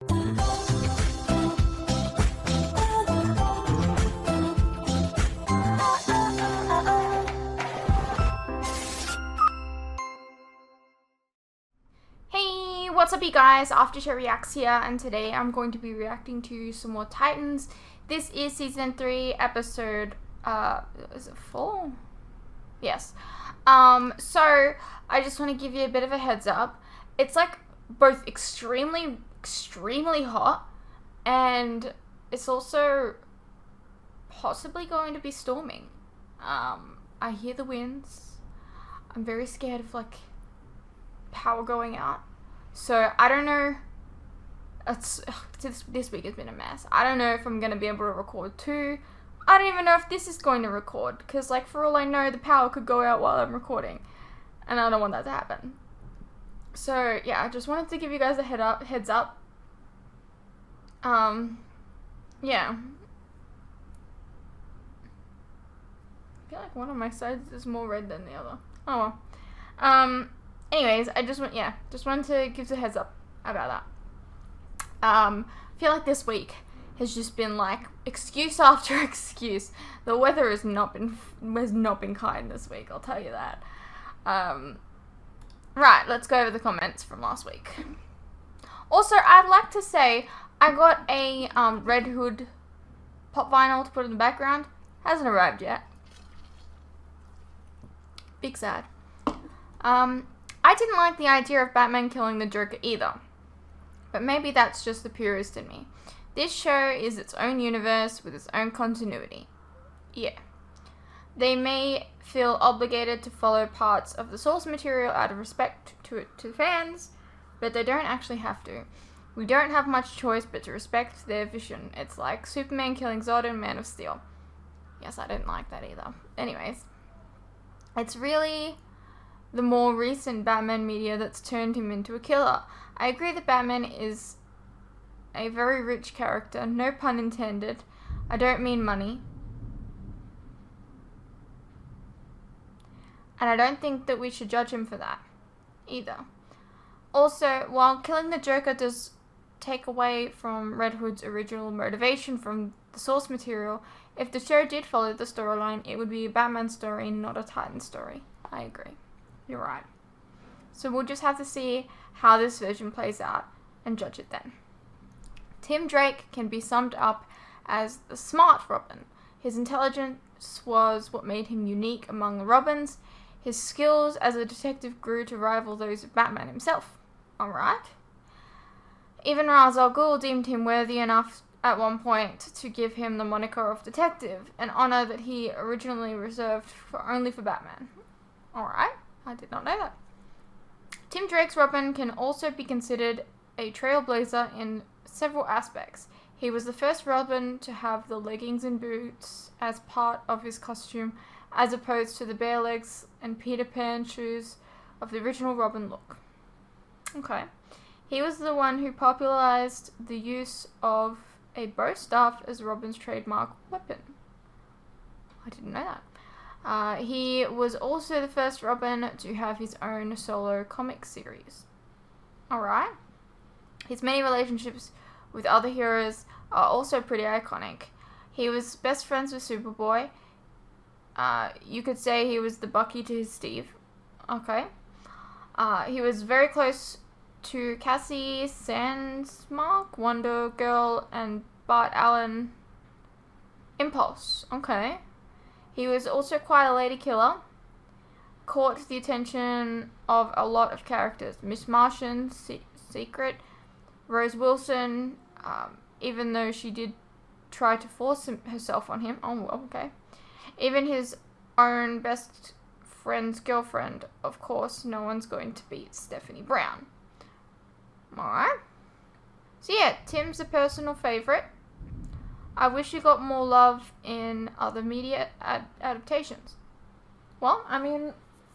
Hey, what's up you guys? Aftershow Reacts here, and today I'm going to be reacting to some more Titans. This is season 3, episode, is it 4? Yes. So I just want to give you a bit of a heads up. It's like both extremely hot, and it's also possibly going to be storming. I hear the winds. I'm very scared of like power going out. So I don't know. This week has been a mess. I don't know if I'm going to be able to record too. I don't even know if this is going to record, because like for all I know the power could go out while I'm recording, and I don't want that to happen. So yeah, I just wanted to give you guys a heads up. Yeah. I feel like one of my sides is more red than the other. Oh well. Anyways, I just wanted to give a heads up about that. I feel like this week has just been like excuse after excuse. The weather has not been kind this week, I'll tell you that. Right, let's go over the comments from last week. Also, I'd like to say I got a Red Hood pop vinyl to put in the background. Hasn't arrived yet. Big sad. I didn't like the idea of Batman killing the Joker either, but maybe that's just the purist in me. This show is its own universe with its own continuity. Yeah. They may feel obligated to follow parts of the source material out of respect to fans, but they don't actually have to. We don't have much choice but to respect their vision. It's like Superman killing Zod in Man of Steel. Yes, I didn't like that either. Anyways, it's really the more recent Batman media that's turned him into a killer. I agree that Batman is a very rich character, no pun intended. I don't mean money. And I don't think that we should judge him for that either. Also, while killing the Joker does take away from Red Hood's original motivation from the source material, if the show did follow the storyline, it would be a Batman story, not a Titan story. I agree. You're right. So we'll just have to see how this version plays out and judge it then. Tim Drake can be summed up as the smart Robin. His intelligence was what made him unique among the Robins. His skills as a detective grew to rival those of Batman himself. Alright. Even Ra's al Ghul deemed him worthy enough at one point to give him the moniker of detective, an honor that he originally reserved only for Batman. Alright. I did not know that. Tim Drake's Robin can also be considered a trailblazer in several aspects. He was the first Robin to have the leggings and boots as part of his costume, as opposed to the bare legs and Peter Pan shoes of the original Robin look. Okay. He was the one who popularized the use of a bow staff as Robin's trademark weapon. I didn't know that. He was also the first Robin to have his own solo comic series. Alright. His many relationships with other heroes are also pretty iconic. He was best friends with Superboy. You could say he was the Bucky to his Steve. Okay. He was very close to Cassie Sandsmark, Wonder Girl, and Bart Allen Impulse. Okay. He was also quite a lady killer. Caught the attention of a lot of characters. Miss Martian, Secret, Rose Wilson, even though she did try to force herself on him. Oh, well, okay. Even his own best friend's girlfriend. Of course, no one's going to beat Stephanie Brown. Alright. So yeah, Tim's a personal favourite. I wish he got more love in other media adaptations. Well, I mean,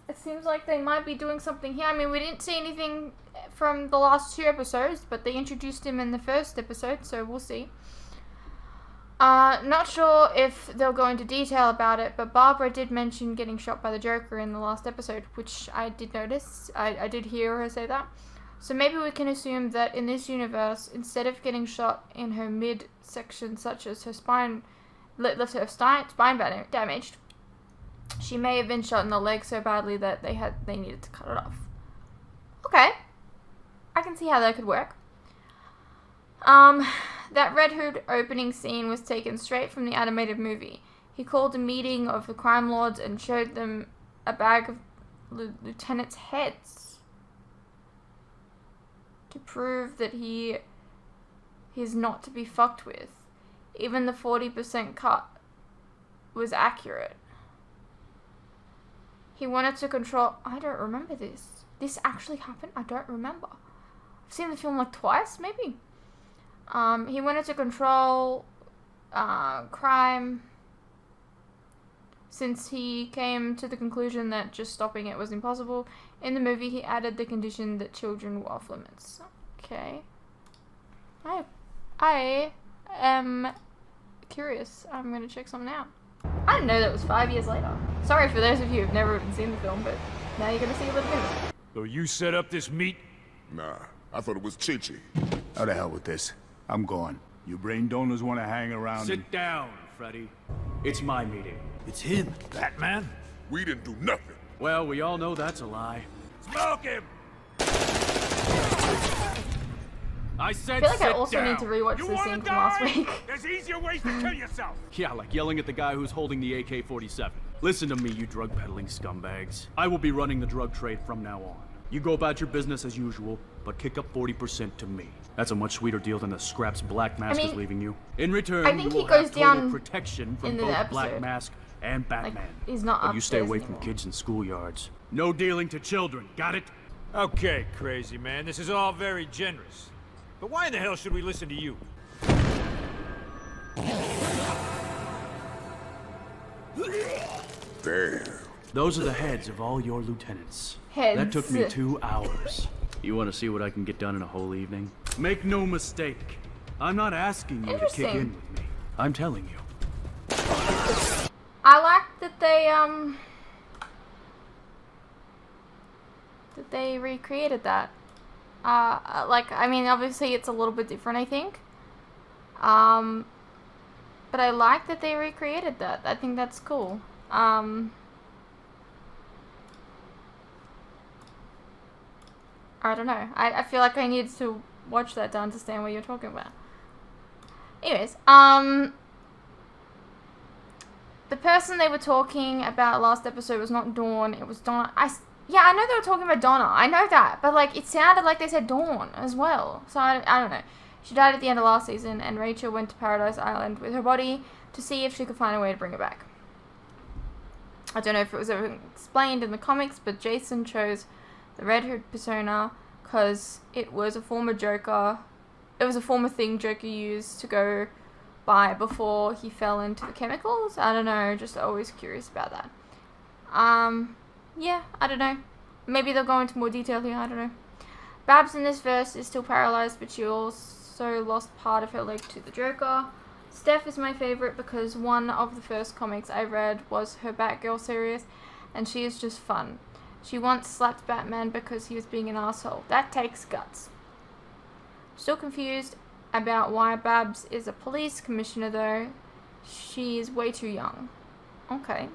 it seems like they might be doing something here. I mean, we didn't see anything from the last 2 episodes, but they introduced him in the first episode, so we'll see. Not sure if they'll go into detail about it, but Barbara did mention getting shot by the Joker in the last episode, which I did notice. I did hear her say that. So maybe we can assume that in this universe, instead of getting shot in her midsection, such as her spine, left her spine damaged, she may have been shot in the leg so badly that they needed to cut it off. Okay, I can see how that could work. That Red Hood opening scene was taken straight from the animated movie. He called a meeting of the crime lords and showed them a bag of lieutenants' heads to prove that he is not to be fucked with. Even the 40% cut was accurate. He wanted to control... I don't remember this. This actually happened? I don't remember. I've seen the film like twice, maybe. He wanted to control crime since he came to the conclusion that just stopping it was impossible. In the movie, he added the condition that children were off limits. Okay. I am curious. I'm going to check something out. I didn't know that was 5 years later. Sorry for those of you who've never even seen the film, but now you're going to see a little bit of it. So you set up this meet? Nah, I thought it was Chi-Chi. How the hell with this? I'm gone. You brain donors want to hang around Sit down, Freddy. It's my meeting. It's him, Batman. We didn't do nothing. Well, we all know that's a lie. Smoke him! I said I feel like sit I also down. need to rewatch You this wanna scene from die? last week. There's easier ways to kill yourself. Yeah, like yelling at the guy who's holding the AK-47. Listen to me, you drug-peddling scumbags. I will be running the drug trade from now on. You go about your business as usual, but kick up 40% to me. That's a much sweeter deal than the scraps Black Mask is leaving you. In return, I think you he will goes have total down protection from in the both Black episode. Mask and Batman. Like, he's not But you stay upstairs away from anymore. kids in schoolyards. No dealing to children, got it? Okay, crazy man, this is all very generous. But why in the hell should we listen to you? Damn. Those are the heads of all your lieutenants. Heads. That took me 2 hours. You want to see what I can get done in a whole evening? Make no mistake. I'm not asking you to kick in Interesting. with me. I'm telling you. I like that they recreated that. Like, I mean, obviously it's a little bit different, I think. But I like that they recreated that. I think that's cool. I don't know. I feel like I needed to watch that to understand what you're talking about. Anyways, the person they were talking about last episode was not Dawn. It was Donna. Yeah, I know they were talking about Donna. I know that. But, like, it sounded like they said Dawn as well. So, I don't know. She died at the end of last season, and Rachel went to Paradise Island with her body to see if she could find a way to bring her back. I don't know if it was ever explained in the comics, but Jason chose the Red Hood persona because it was a former Joker. It was a former thing Joker used to go by before he fell into the chemicals. I don't know, just always curious about that. Yeah, I don't know. Maybe they'll go into more detail here, I don't know. Babs in this verse is still paralyzed, but she also lost part of her leg to the Joker. Steph is my favorite because one of the first comics I read was her Batgirl series, and she is just fun. She once slapped Batman because he was being an asshole. That takes guts. Still confused about why Babs is a police commissioner though. She is way too young. Okay.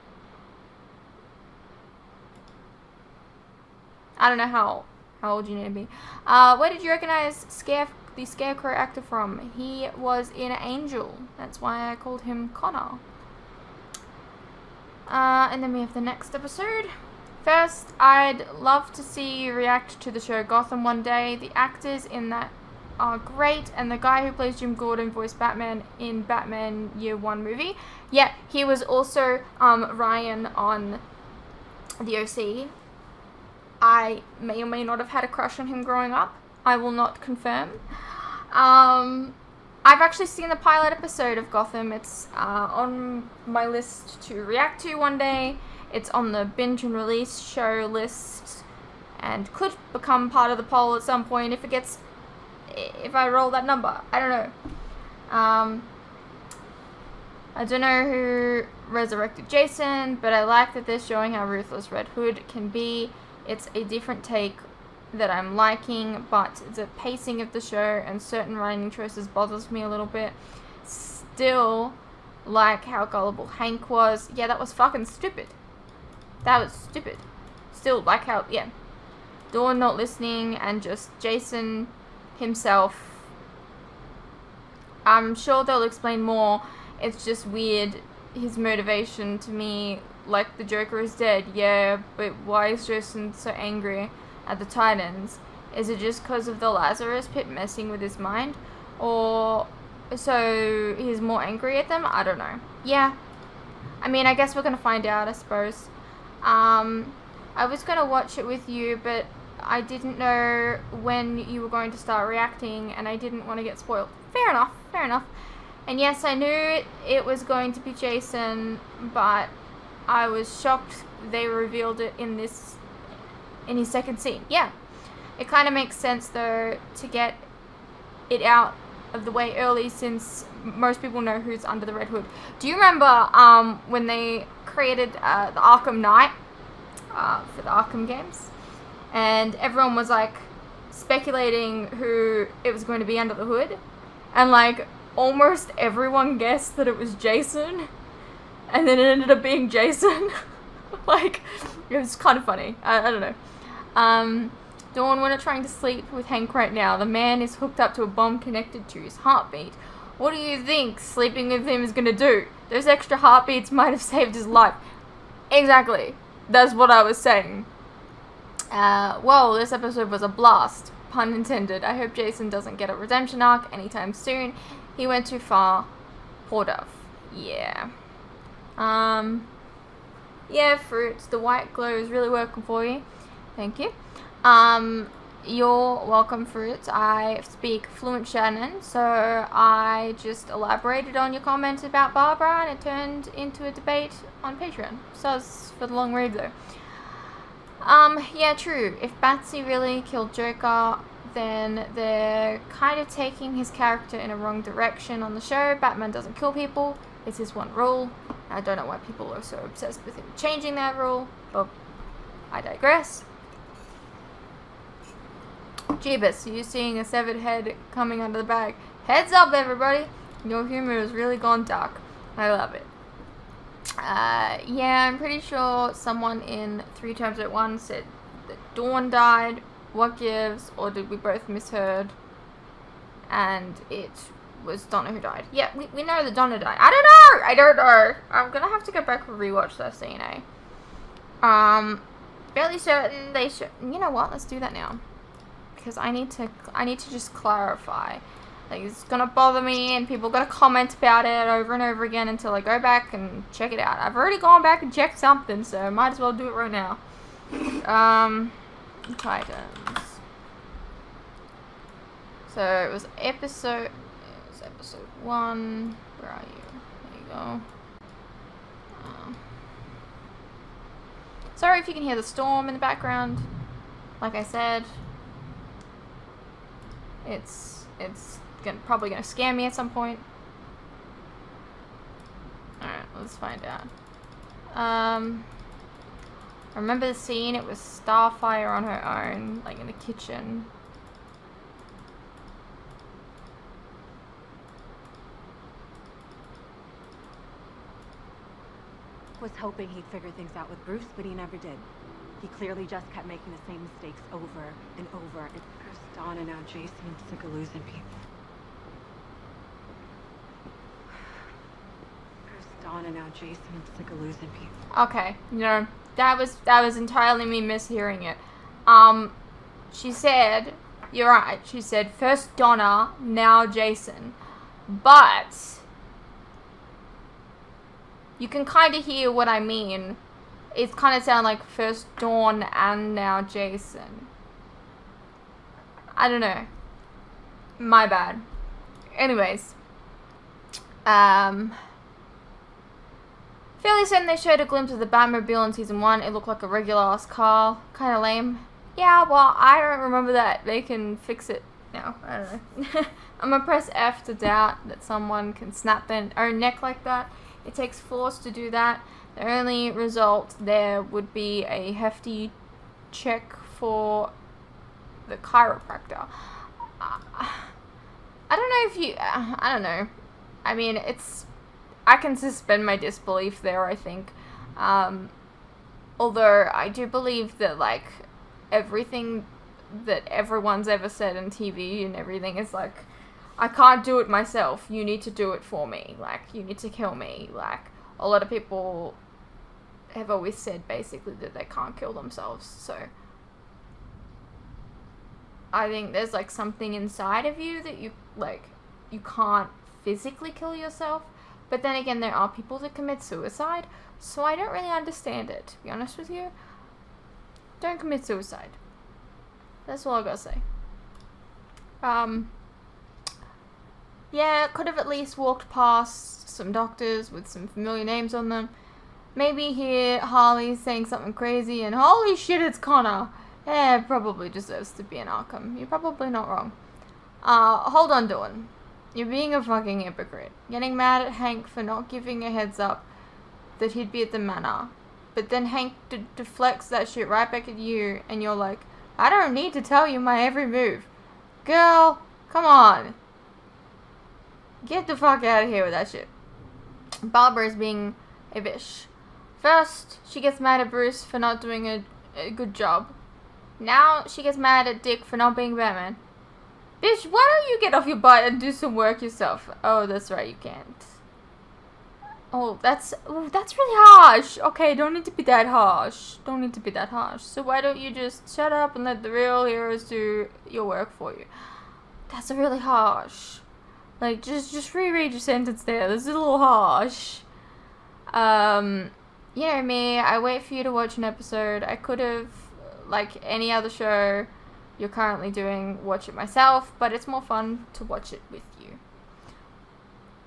I don't know how old you need to be. Where did you recognize the Scarecrow actor from? He was in Angel. That's why I called him Connor. And then we have the next episode. First, I'd love to see you react to the show Gotham one day. The actors in that are great, and the guy who plays Jim Gordon voiced Batman in Batman Year One movie. Yeah, he was also Ryan on the OC. I may or may not have had a crush on him growing up. I will not confirm. I've actually seen the pilot episode of Gotham. It's on my list to react to one day. It's on the binge and release show list and could become part of the poll at some point if I roll that number. I don't know. I don't know who resurrected Jason, but I like that they're showing how ruthless Red Hood can be. It's a different take that I'm liking, but the pacing of the show and certain writing choices bothers me a little bit. Still like how gullible Hank was. Yeah, that was fucking stupid. That was stupid. Still like how, yeah, Dawn not listening and just Jason himself. I'm sure they'll explain more. It's just weird, his motivation to me. Like, the Joker is dead, yeah, but why is Jason so angry at the Titans? Is it just because of the Lazarus pit messing with his mind? Or so he's more angry at them? I don't know. Yeah. I mean, I guess we're going to find out, I suppose. I was going to watch it with you, but I didn't know when you were going to start reacting, and I didn't want to get spoiled. Fair enough, fair enough. And yes, I knew it was going to be Jason, but I was shocked they revealed it in his second scene. Yeah. It kind of makes sense, though, to get it out of the way early, since most people know who's under the Red Hood. Do you remember when they created the Arkham Knight for the Arkham games? And everyone was, like, speculating who it was going to be under the hood. And, like, almost everyone guessed that it was Jason. And then it ended up being Jason. Like, it was kind of funny. I don't know. Dawn, we're not trying to sleep with Hank right now. The man is hooked up to a bomb connected to his heartbeat. What do you think sleeping with him is going to do? Those extra heartbeats might have saved his life. Exactly. That's what I was saying. Whoa, this episode was a blast. Pun intended. I hope Jason doesn't get a redemption arc anytime soon. He went too far. Poor Duff. Yeah. Yeah, Fruits, the white glow is really working for you. Thank you. You're welcome, Fruits. I speak fluent Shannon, so I just elaborated on your comment about Barbara, and it turned into a debate on Patreon. So it's for the long read, though. Yeah, true. If Batsy really killed Joker, then they're kind of taking his character in a wrong direction on the show. Batman doesn't kill people. It's his one rule. I don't know why people are so obsessed with him changing that rule, but I digress. Jeebus, you seeing a severed head coming out of the bag. Heads up, everybody! Your humor has really gone dark. I love it. Yeah, I'm pretty sure someone in 3 times at 1 said that Dawn died. What gives? Or did we both misheard? And it was Donna who died. Yeah, we know that Donna died. I don't know! I'm gonna have to go back and rewatch that scene, eh? Fairly certain they should. You know what? Let's do that now. Because I need to just clarify. Like, it's gonna bother me, and people are gonna comment about it over and over again until I go back and check it out. I've already gone back and checked something, so I might as well do it right now. Titans. So it was episode 1. Where are you? There you go. Sorry if you can hear the storm in the background. Like I said, it's probably gonna scare me at some point. Alright, let's find out. I remember the scene. It was Starfire on her own, like in the kitchen. Was hoping he'd figure things out with Bruce, but he never did. He clearly just kept making the same mistakes over and over. And first Dawn and now Jason. I'm sick of losing people. First Dawn and now Jason. I'm sick of losing people. Okay, no, that was entirely me mishearing it. She said, you're right. She said first Donna, now Jason, but you can kind of hear what I mean. It kind of sounds like first Dawn and now Jason. I don't know. My bad. Anyways. Fairly certain they showed a glimpse of the Batmobile in season 1. It looked like a regular ass car. Kind of lame. Yeah, well, I don't remember that. They can fix it now. I don't know. I'm gonna press F to doubt that someone can snap their own neck like that. It takes force to do that. The only result there would be a hefty check for the chiropractor. I don't know if you, I don't know. I mean, I can suspend my disbelief there, I think. Although I do believe that, like, everything that everyone's ever said on TV and everything is like, I can't do it myself, you need to do it for me, like, you need to kill me. Like, a lot of people have always said basically that they can't kill themselves, so I think there's like something inside of you that you can't physically kill yourself. But then again, there are people that commit suicide, so I don't really understand it, to be honest with you. Don't commit suicide. That's all I gotta say. Yeah, could have at least walked past some doctors with some familiar names on them. Maybe hear Harley saying something crazy and holy shit, it's Connor. Yeah, probably deserves to be in Arkham. You're probably not wrong. Hold on, Dawn. You're being a fucking hypocrite. Getting mad at Hank for not giving a heads up that he'd be at the manor. But then Hank deflects that shit right back at you and you're like, I don't need to tell you my every move. Girl, come on. Get the fuck out of here with that shit. Barbara is being a bitch. First, she gets mad at Bruce for not doing a good job. Now, she gets mad at Dick for not being Batman. Bitch, why don't you get off your butt and do some work yourself? Oh, that's right, you can't. Oh, that's really harsh. Okay, don't need to be that harsh. Don't need to be that harsh. So why don't you just shut up and let the real heroes do your work for you? That's really harsh. Like, just reread your sentence there. This is a little harsh. You know me, I wait for you to watch an episode. I could have, like any other show you're currently doing, watch it myself, but it's more fun to watch it with you.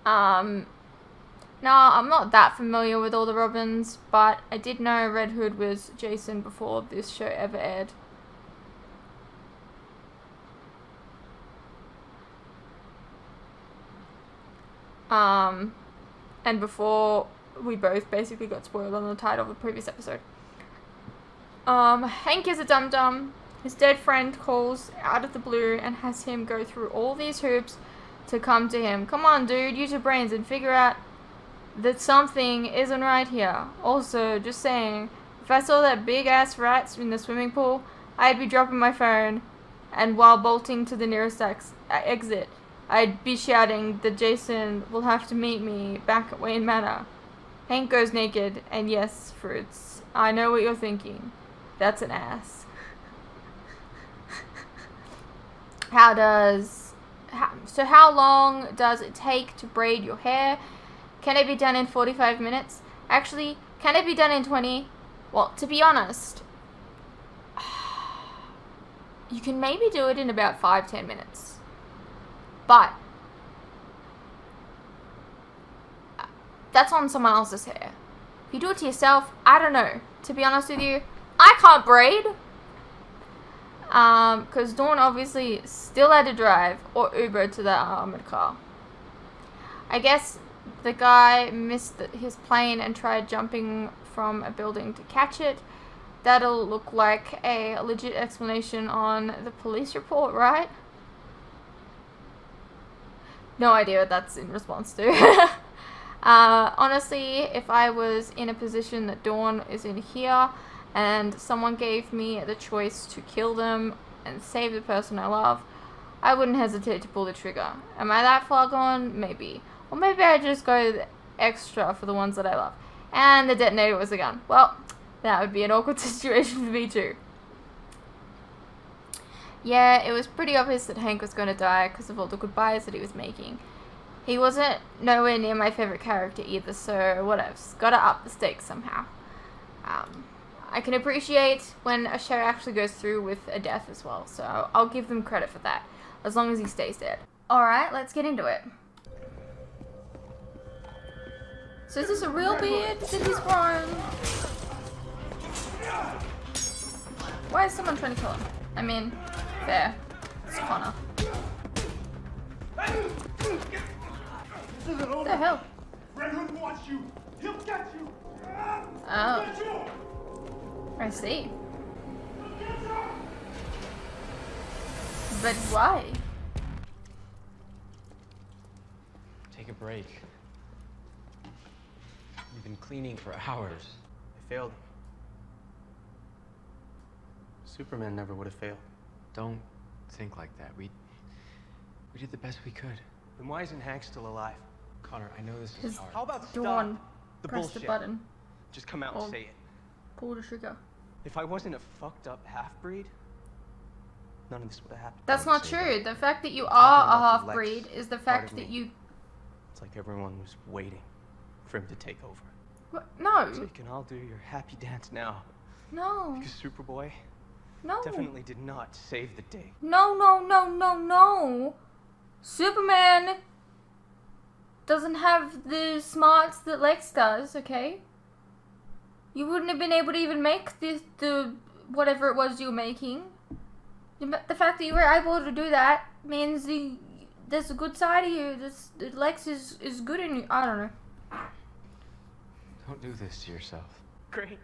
No, I'm not that familiar with all the Robins, but I did know Red Hood was Jason before this show ever aired. And before we both basically got spoiled on the title of the previous episode. Hank is a dum-dum. His dead friend calls out of the blue and has him go through all these hoops to come to him. Come on, dude, use your brains and figure out that something isn't right here. Also, just saying, if I saw that big-ass rat in the swimming pool, I'd be dropping my phone, and while bolting to the nearest exit, I'd be shouting that Jason will have to meet me back at Wayne Manor. Hank goes naked, and yes, Fruits, I know what you're thinking. That's an ass. So how long does it take to braid your hair? Can it be done in 45 minutes? Actually, can it be done in 20? Well, to be honest, you can maybe do it in about 5-10 minutes. But that's on someone else's hair. If you do it to yourself, I don't know. To be honest with you, I can't braid. Because Dawn obviously still had to drive or Uber to that armored car. I guess the guy missed his plane and tried jumping from a building to catch it. That'll look like a legit explanation on the police report, right? No idea what that's in response to. Honestly, if I was in a position that Dawn is in here and someone gave me the choice to kill them and save the person I love, I wouldn't hesitate to pull the trigger. Am I that far gone? Maybe. Or maybe I just go extra for the ones that I love. And the detonator was a gun. Well, that would be an awkward situation for me too. Yeah, it was pretty obvious that Hank was going to die because of all the goodbyes that he was making. He wasn't nowhere near my favorite character either, so whatevs. Gotta up the stakes somehow. I can appreciate when a show actually goes through with a death as well, so I'll give them credit for that, as long as he stays dead. Alright, let's get into it. So is this a real beard that he's grown? Why is someone trying to kill him? I mean, fair. It's Connor. What the hell? Red Hood wants you. He'll get you. Oh. I see. But why? Take a break. You've been cleaning for hours. I failed. Superman never would have failed. Don't think like that. We did the best we could. Then why isn't Hank still alive? Connor, I know this is His hard. How about Dawn stop the press bullshit? the button. Just come out Oh. and say it. Pull the trigger. If I wasn't a fucked up half-breed, none of this would have happened. That's Don't not say true. The fact that you Talking are a about the half-breed Lex is the part fact of that me. you... It's like everyone was waiting for him to take over. What? No. So you can all do your happy dance now. No. Because Superboy No. definitely did not save the day. No, no, no, no, no. Superman doesn't have the smarts that Lex does, okay? You wouldn't have been able to even make the whatever it was you were making. The fact that you were able to do that means there's a good side of you. Lex is good in you. I don't know. Don't do this to yourself. Great.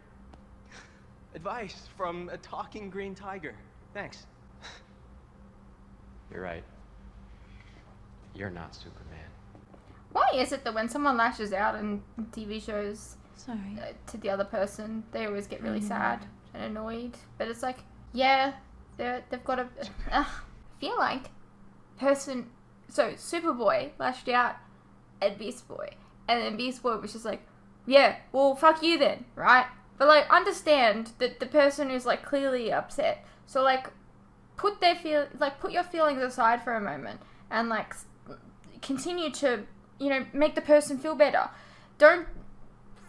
Advice from a talking green tiger. Thanks. You're right. You're not Superman. Why is it that when someone lashes out in TV shows Sorry. to the other person, they always get really sad and annoyed? But it's like, yeah, they've got a... I feel like person... So, Superboy lashed out at Beast Boy. And then Beast Boy was just like, yeah, well, fuck you then, right? But, like, understand that the person is, like, clearly upset. So, like, put your feelings aside for a moment. And, like, continue to, you know, make the person feel better. Don't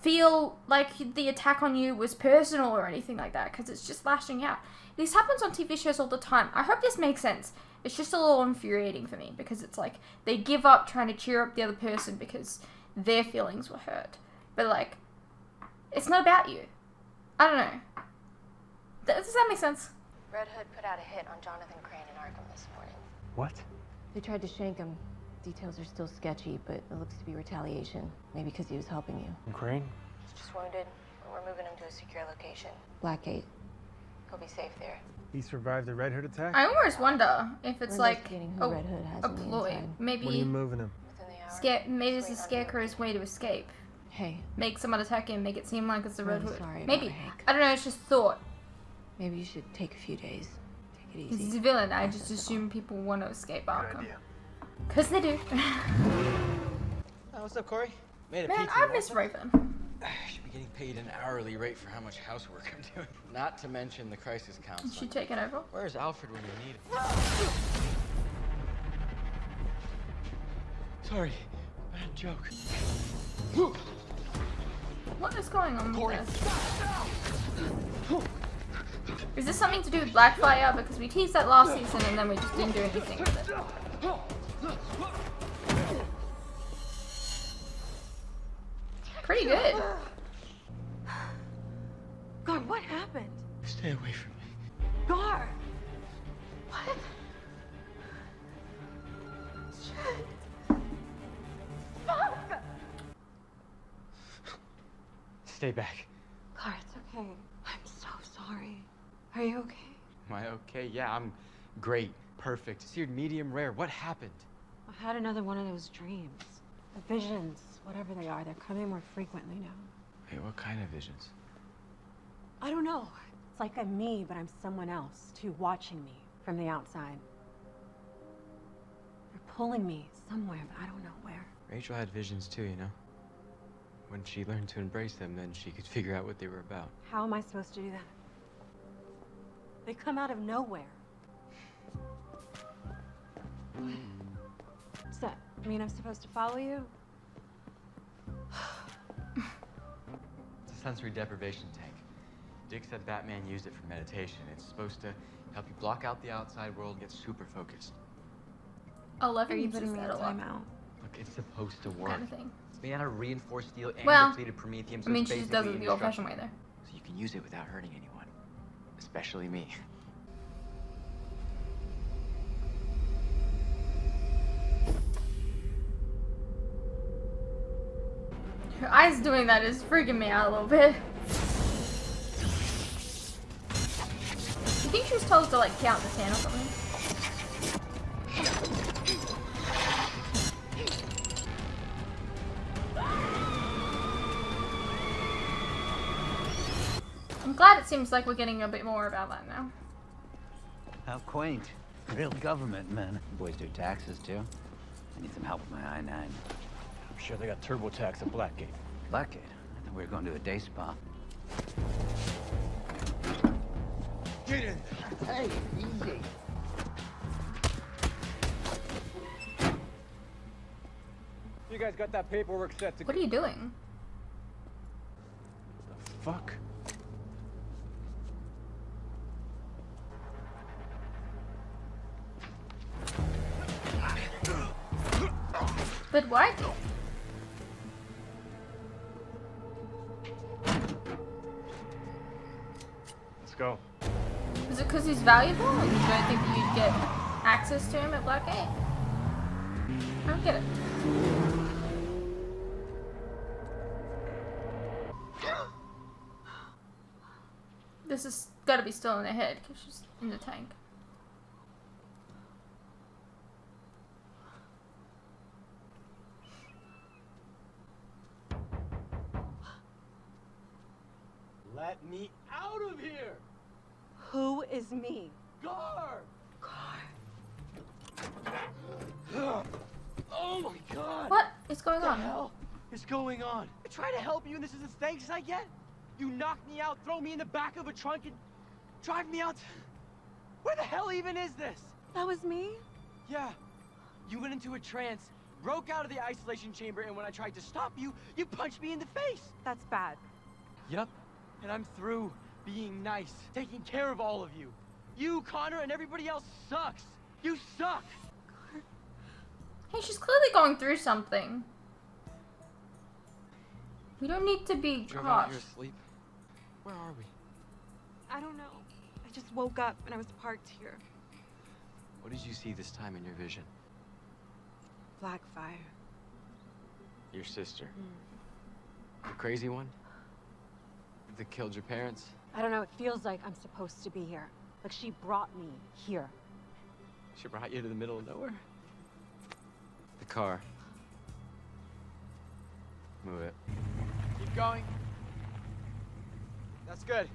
feel like the attack on you was personal or anything like that, because it's just lashing out. This happens on TV shows all the time. I hope this makes sense. It's just a little infuriating for me, because it's like they give up trying to cheer up the other person because their feelings were hurt. But, like, it's not about you. I don't know. Does that make sense? Red Hood put out a hit on Jonathan Crane in Arkham this morning. What? They tried to shank him. Details are still sketchy, but it looks to be retaliation. Maybe because he was helping you. And Crane? He's just wounded, but we're moving him to a secure location. Blackgate. He'll be safe there. He survived the Red Hood attack? I almost wonder if it's We're like investigating who Red Hood has a on the ploy. inside. Maybe When are you moving him? Within the hour. maybe this Just is wait on Scarecrow's way to escape. Hey, Make someone attack him, make it seem like it's the Red I'm Hood. sorry about Maybe. Hank. I don't know, it's just thought. maybe you should take a few days. Take it He's easy. a villain, I Process just it all. assume people want to escape Arkham. idea. Because they do. Oh, what's up, Corey? Made a Man, PT. I miss Raven. I should be getting paid an hourly rate for how much housework I'm doing. Not to mention the crisis Is counseling. she taking over? Where's Alfred when you need him? Sorry, bad joke. What is going on with this? Is this something to do with Blackfire? Because we teased that last season and then we just didn't do anything with it. Pretty good. God, what happened? Stay away from me. Gar! What? Shit. Fuck! Stay back. Gar, it's okay. I'm so sorry. Are you okay? Am I okay? Yeah, I'm great. Perfect. Seared medium rare. What happened? I've had another one of those dreams. The visions, whatever they are, they're coming more frequently now. Wait, what kind of visions? I don't know. It's like I'm me, but I'm someone else, too, watching me from the outside. They're pulling me somewhere, but I don't know where. Rachel had visions too, you know? When she learned to embrace them, then she could figure out what they were about. How am I supposed to do that? They come out of nowhere. What's that? Mean I'm supposed to follow you? It's a sensory deprivation tank. Dick said Batman used it for meditation. It's supposed to help you block out the outside world and get super focused. 11 Are you uses putting me in that a lot. timeout? Look, it's supposed to work. Kind of thing. It's made out of reinforced steel and Well, depleted promethium, so I mean, it's she just does it basically the old-fashioned way, indestructible. though. So you can use it without hurting anyone. Especially me. Her eyes doing that is freaking me out a little bit. You think she was told to, like, count the 10 or something? glad it seems like we're getting a bit more about that now. How quaint. Real government, man. Boys do taxes, too. I need some help with my I-9. I'm sure they got TurboTax at Blackgate. Blackgate? I thought we were going to a day spa. Get in. Hey, easy. You guys got that paperwork set to... What are you doing? The fuck? But why? Let's go. Is it because he's valuable and you don't think that you'd get access to him at Blackgate? I don't get it. This has got to be still in her head because she's in the tank. Let me out of here! Who is me? Gar! Gar. Oh my god! What is going What on? the hell is going on? I try to help you and this is the thanks I get? You knock me out, throw me in the back of a trunk and drive me out. Where the hell even is this? That was me? Yeah. You went into a trance, broke out of the isolation chamber, and when I tried to stop you, you punched me in the face. That's bad. Yep. And I'm through being nice, taking care of all of you. You, Connor, and everybody else sucks. You suck. Hey, she's clearly going through something. We don't need to be Drove harsh. out here asleep. Where are we? I don't know. I just woke up and I was parked here. What did you see this time in your vision? Blackfire. Your sister. The crazy one? That killed your parents? I don't know. It feels like I'm supposed to be here. Like she brought me here. She brought you to the middle of nowhere? The car. Move it. Keep going. That's good.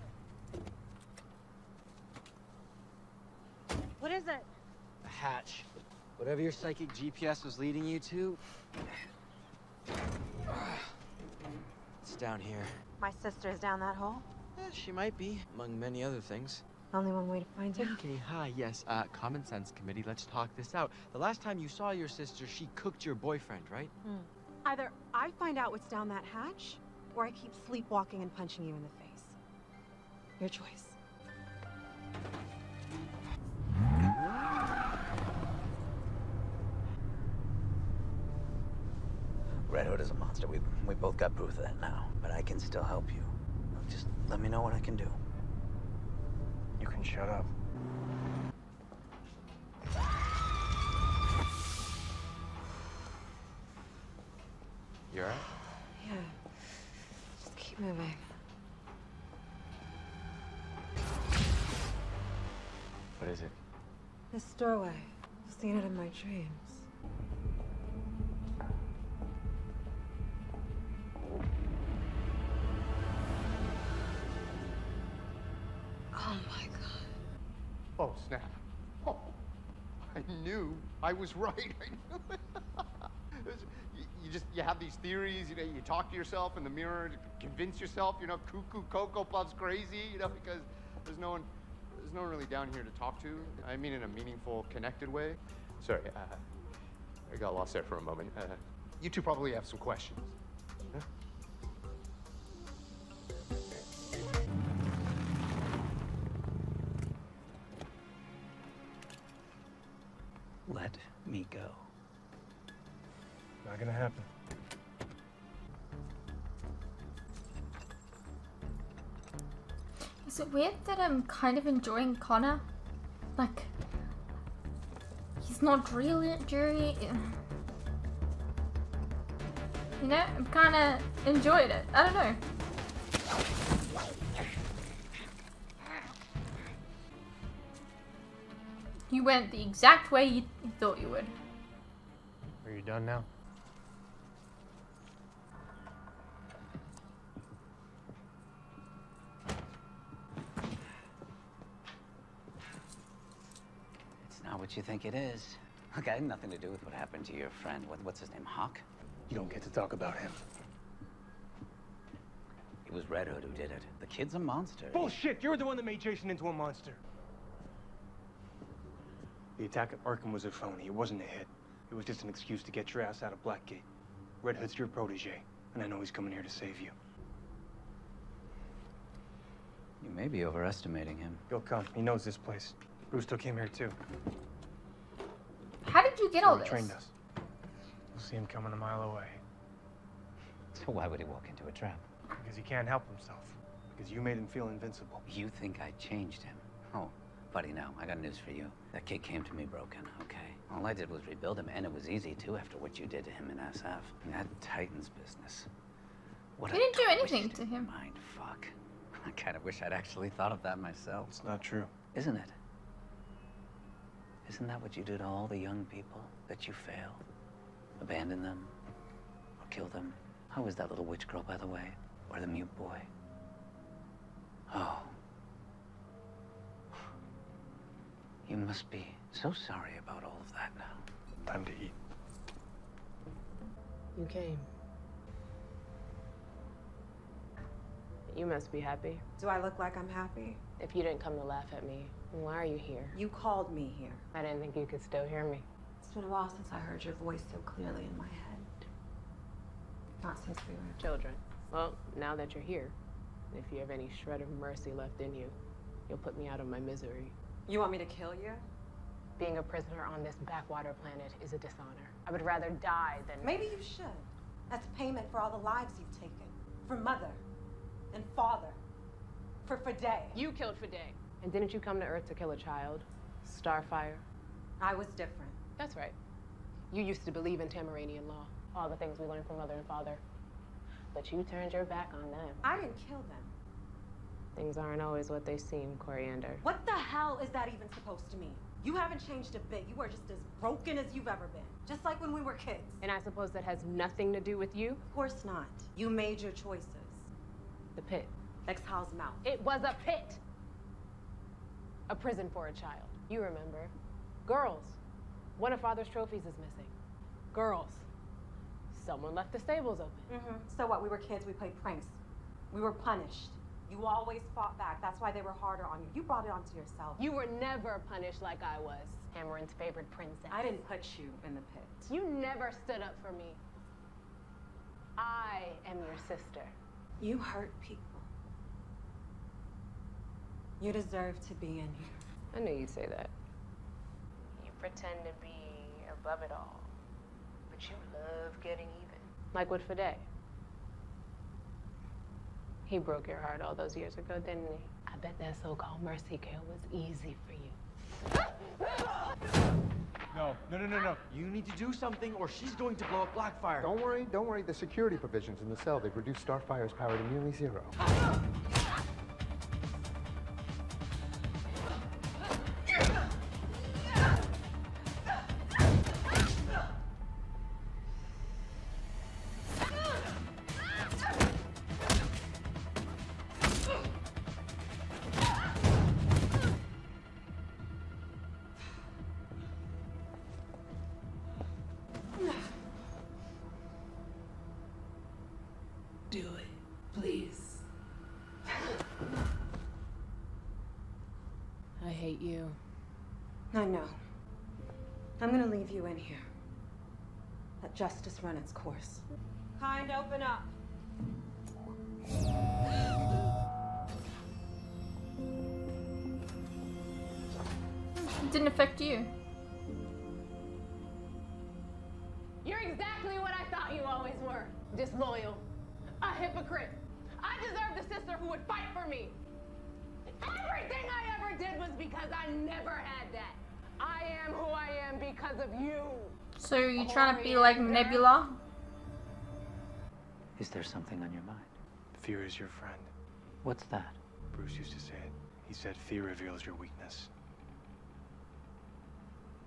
What is it? A hatch. Whatever your psychic GPS was leading you to, it's down here. My sister's down that hole? She might be, among many other things. Only one way to find out. Okay, hi, yes, Common Sense Committee, let's talk this out. The last time you saw your sister, she cooked your boyfriend, right? Either I find out what's down that hatch, or I keep sleepwalking and punching you in the face. Your choice. Red Hood is a monster. We both got proof of that now. But I can still help you. Just let me know what I can do. You can shut up. You alright? Yeah. Just keep moving. What is it? This doorway. I've seen it in my dreams. Oh my god. Oh, snap. Oh, I knew I was right. I knew it. You have these theories, you know, you talk to yourself in the mirror to convince yourself, you know, cuckoo Cocoa Puff's crazy, you know, because there's no one really down here to talk to. I mean in a meaningful, connected way. Sorry, I got lost there for a moment. You two probably have some questions. Huh? Let me go. Not gonna happen. Is it weird that I'm kind of enjoying Connor? Like, he's not really jury. You know, I'm kind of enjoyed it. I don't know. You went the exact way you thought you would. Are you done now? what you think it is. Look, I had nothing to do with what happened to your friend. What's his name, Hawk? You don't get to talk about him. It was Red Hood who did it. The kid's a monster. Bullshit! You're the one that made Jason into a monster. The attack at Arkham was a phony. It wasn't a hit. It was just an excuse to get your ass out of Blackgate. Red Hood's your protege, and I know he's coming here to save you. You may be overestimating him. He'll come. He knows this place. Bruce took him here, too. How did you get all He this? trained us. You'll see him coming a mile away. So why would he walk into a trap? Because he can't help himself. Because you made him feel invincible. You think I changed him? Oh, buddy, no. I got news for you. That kid came to me broken, okay? All I did was rebuild him, and it was easy, too, after what you did to him in SF. And that Titan's business. What You didn't do anything to him. Mind fuck. I kind of wish I'd actually thought of that myself. It's not true. Isn't it? Isn't that what you do to all the young people that you fail? Abandon them? Or kill them? How was that little witch girl, by the way? Or the mute boy? Oh. You must be so sorry about all of that now. Time to eat. You came. You must be happy. Do I look like I'm happy? If you didn't come to laugh at me, then why are you here? You called me here. I didn't think you could still hear me. It's been a while since I heard your voice so clearly in my head. Not since we were Children. Well, now that you're here, if you have any shred of mercy left in you, you'll put me out of my misery. You want me to kill you? Being a prisoner on this backwater planet is a dishonor. I would rather die than... Maybe you should. That's payment for all the lives you've taken. For Mother. And Father. For Fidei. You killed Fidei. And didn't you come to Earth to kill a child? Starfire? I was different. That's right. You used to believe in Tamaranian law. All the things we learned from Mother and Father. But you turned your back on them. I didn't kill them. Things aren't always what they seem, Coriander. What the hell is that even supposed to mean? You haven't changed a bit. You are just as broken as you've ever been. Just like when we were kids. And I suppose that has nothing to do with you? Of course not. You made your choices. The pit. Exhal's mouth. It was a pit. A prison for a child. You remember. Girls. One of Father's trophies is missing. Girls. Someone left the stables open. So what? We were kids. We played pranks. We were punished. You always fought back. That's why they were harder on you. You brought it onto yourself. You were never punished like I was. Cameron's favorite princess. I didn't put you in the pit. You never stood up for me. I am your sister. You hurt people. You deserve to be in here. I knew you'd say that. You pretend to be above it all, but you love getting even. Like with Fidei. He broke your heart all those years ago, didn't he? I bet that so-called mercy kill was easy for you. No. You need to do something or she's going to blow up Blackfire. Don't worry. The security provisions in the cell, they've reduced Starfire's power to nearly zero. Do it, please. I hate you. I know. I'm gonna leave you in here. Let justice run its course. Kind, open up. It didn't affect you. You're exactly what I thought you always were. Disloyal. A hypocrite. I deserve the sister who would fight for me. Everything I ever did was because I never had that. I am who I am because of you. So you trying to be like Nebula? Is there something on your mind? Fear is your friend. What's that? Bruce used to say it. He said fear reveals your weakness.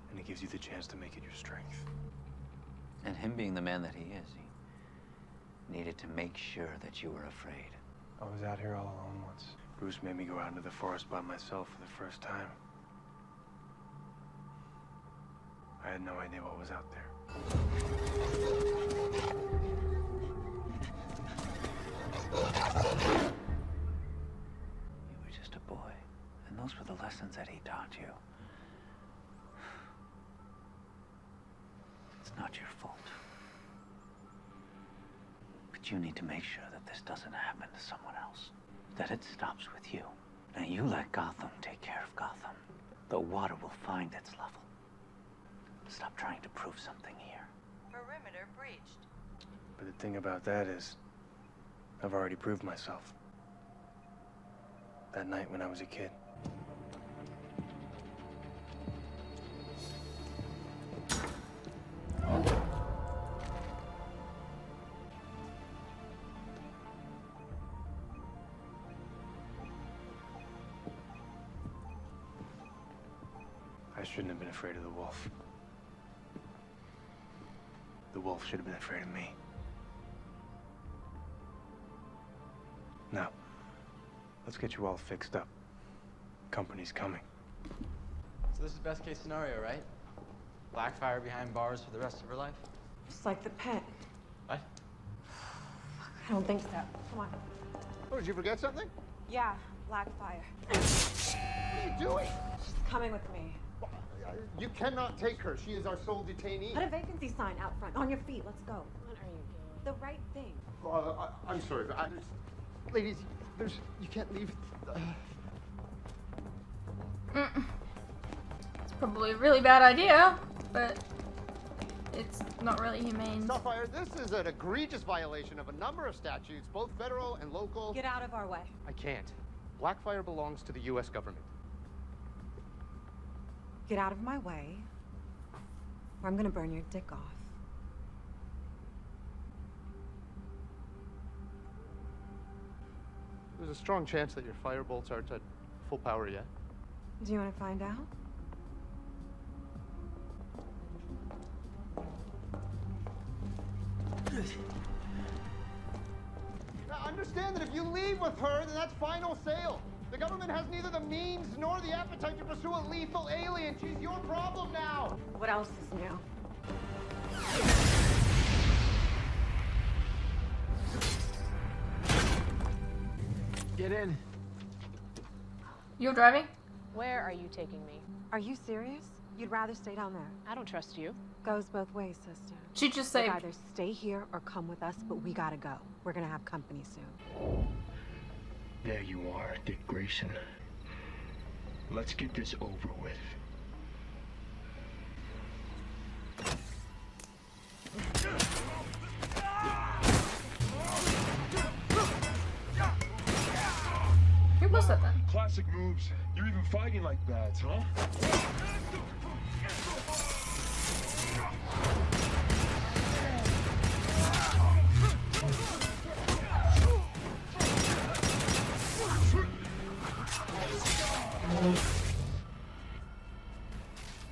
And it gives you the chance to make it your strength. And him being the man that he is, he needed to make sure that you were afraid. I was out here all alone once. Bruce made me go out into the forest by myself for the first time. I had no idea what was out there. You were just a boy, and those were the lessons that he taught you. It's not your fault. But you need to make sure that this doesn't happen to someone else. That it stops with you. Now you let Gotham take care of Gotham. The water will find its level. Stop trying to prove something here. Perimeter breached. But the thing about that is, I've already proved myself. That night when I was a kid. I shouldn't have been afraid of the wolf. The wolf should have been afraid of me. Now, let's get you all fixed up. Company's coming. So this is best case scenario, right? Blackfire behind bars for the rest of her life? Just like the pet. What? I don't think so. Come on. Oh, did you forget something? Yeah, Blackfire. What are you doing? She's coming with me. You cannot take her. She is our sole detainee. Put a vacancy sign out front. On your feet. Let's go. What are you doing? The right thing. I'm sorry, but ladies, you can't leave. It's probably a really bad idea, but it's not really humane. Starfire, this is an egregious violation of a number of statutes, both federal and local. Get out of our way. I can't. Blackfire belongs to the U.S. government. Get out of my way, or I'm gonna burn your dick off. There's a strong chance that your fire bolts aren't at full power yet. Do you want to find out? Now, understand that if you leave with her, then that's final sale. The government has neither the means nor the appetite to pursue a lethal alien. She's your problem now. What else is new? Get in. You're driving? Where are you taking me? Are you serious? You'd rather stay down there? I don't trust you. Goes both ways, sister. She just Like saved. either stay here or come with us, but we gotta go. We're gonna have company soon. There you are, Dick Grayson. Let's get this over with. Who was that then? Classic moves. You're even fighting like bats, huh?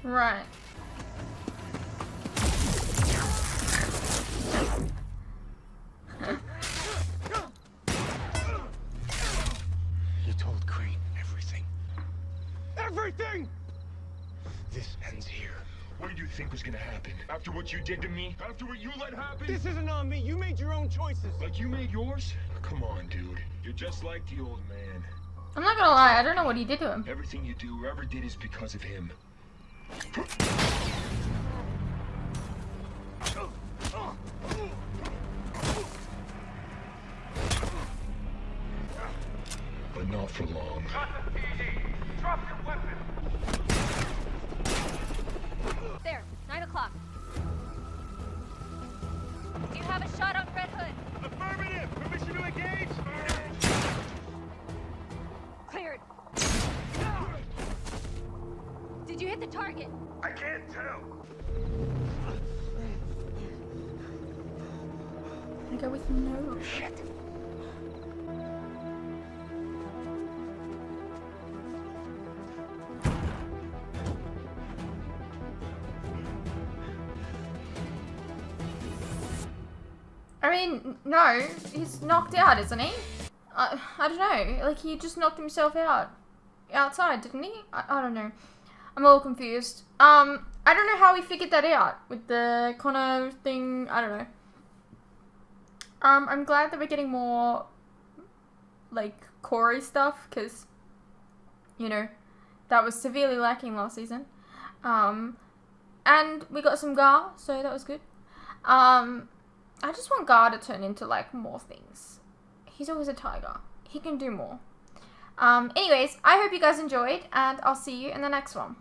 Right. You told Crane everything. Everything! This ends here. What did you think was gonna happen? After what you did to me? After what you let happen? This isn't on me. You made your own choices. Like you made yours? Come on, dude. You're just like the old man. I'm not gonna lie, I don't know what he did to him. Everything you do or ever did is because of him. But not for long. Drop your weapon. There, 9 o'clock. Do you have a shot on Red Hood? Affirmative. Permission to engage. Cleared. Did you hit the target? I can't tell. I go with no. Shit. I mean, no, he's knocked out, isn't he? I don't know, like he just knocked himself out outside, didn't he? I don't know. I'm all confused. I don't know how we figured that out with the Connor thing. I don't know. I'm glad that we're getting more like Corey stuff, because you know that was severely lacking last season. And we got some Gar, so that was good. I just want Gar to turn into like more things. He's always a tiger. He can do more. Anyways, I hope you guys enjoyed, and I'll see you in the next one.